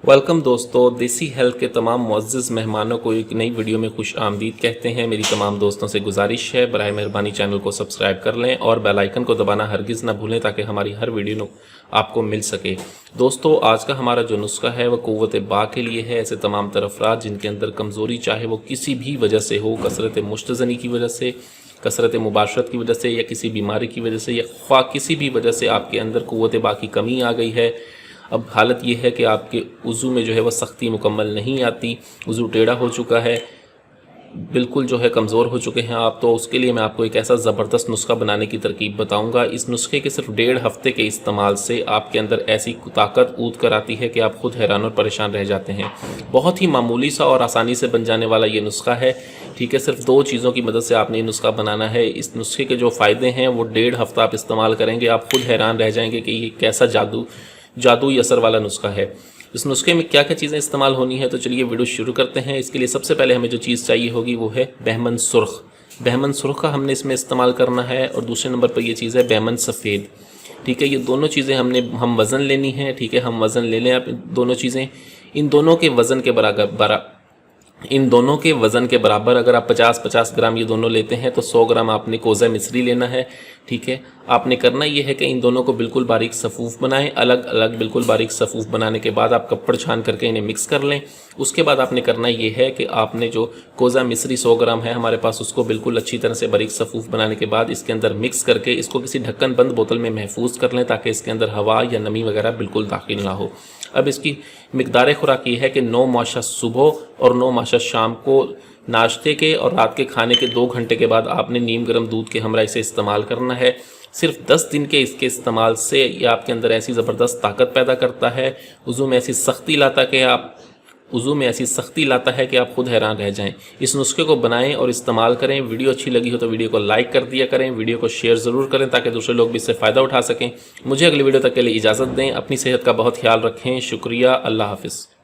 Welcome दोस्तों, देसी health के तमाम मुअज़्ज़िज़ मेहमानों को एक नई वीडियो में खुश आमदीद कहते हैं। मेरी तमाम दोस्तों से गुजारिश है बराए मेहरबानी चैनल को सब्सक्राइब कर लें और बेल आइकन को दबाना हरगिज़ ना भूलें ताकि हमारी हर वीडियो आपको मिल सके। दोस्तों, आज का हमारा जो नुस्खा है वह क़ुव्वत बा के लिए है। ऐसे तमाम तर अफ़राद जिनके अंदर कमज़ोरी चाहे वो किसी भी वजह से हो, कसरत मुश्तज़नी की वजह से, कसरत मुबाशरत की वजह से या किसी बीमारी की वजह से या ख्वा किसी भी वजह से आपके अंदर क़ुव्वत बा की कमी आ गई है। अब हालत ये है कि आपके वज़ू में जो है वह सख्ती मुकम्मल नहीं आती, वज़ू टेढ़ा हो चुका है, बिल्कुल जो है कमज़ोर हो चुके हैं आप। तो उसके लिए मैं आपको एक ऐसा ज़बरदस्त नुस्खा बनाने की तरकीब बताऊंगा। इस नुस्खे के सिर्फ 1.5 हफ्ते के इस्तेमाल से आपके अंदर ऐसी ताकत ऊद कर आती है कि आप ख़ुद हैरान और परेशान रह जाते हैं। बहुत ही मामूली सा और आसानी से बन जाने वाला ये नुस्खा है, ठीक है। सिर्फ 2 चीज़ों की मदद से आपने ये नुस्खा बनाना है। इस नुस्खे के जो फ़ायदे हैं वो 1.5 हफ्ता आप इस्तेमाल करेंगे, आप ख़ुद हैरान रह जाएंगे कि ये कैसा जादुई असर वाला नुस्खा है। इस नुस्खे में क्या क्या चीज़ें इस्तेमाल होनी है, तो चलिए वीडियो शुरू करते हैं। इसके लिए सबसे पहले हमें जो चीज़ चाहिए होगी वो है बहमन सुर्ख। बहमन सुर्ख का हमने इसमें इस्तेमाल करना है। और दूसरे नंबर पर ये चीज़ है बहमन सफ़ेद, ठीक है। ये दोनों चीज़ें हम वज़न लेनी है, ठीक है। हम वज़न ले लें आप दोनों चीज़ें। इन दोनों के वज़न के बराबर अगर आप 50-50 ग्राम ये दोनों लेते हैं तो 100 ग्राम आपने कोज़ा मिस्री लेना है, ठीक है। आपने करना ये है कि इन दोनों को बिल्कुल बारीक सफ़ूफ़ बनाएं, अलग अलग बिल्कुल बारीक सफ़ूफ़ बनाने के बाद आप कपड़ छान करके इन्हें मिक्स कर लें। उसके बाद आपने करना ये है कि आपने जो कोज़ा मिस्री 100 ग्राम है हमारे पास, उसको बिल्कुल अच्छी तरह से बारीक सफ़ूफ़ बनाने के बाद इसके अंदर मिक्स करके इसको किसी ढक्कन बंद बोतल में महफूज कर लें ताकि इसके अंदर हवा या नमी वगैरह बिल्कुल दाखिल ना हो। अब इसकी मिकदार खुराक ये है कि 9 माशा सुबह और 9 माशा शाम को नाश्ते के और रात के खाने के 2 घंटे के बाद आपने नीम गर्म दूध के हमरा इसे इस्तेमाल करना है। सिर्फ 10 दिन के इसके इस्तेमाल से ये आपके अंदर ऐसी ज़बरदस्त ताकत पैदा करता है, वज़ू में ऐसी सख्ती लाता है कि आप खुद हैरान रह जाएं। इस नुस्खे को बनाएं और इस्तेमाल करें। वीडियो अच्छी लगी हो तो वीडियो को लाइक कर दिया करें, वीडियो को शेयर ज़रूर करें ताकि दूसरे लोग भी इससे फ़ायदा उठा सकें। मुझे अगली वीडियो तक के लिए इजाज़त दें। अपनी सेहत का बहुत ख्याल रखें। शुक्रिया। अल्लाह हाफ़िज़।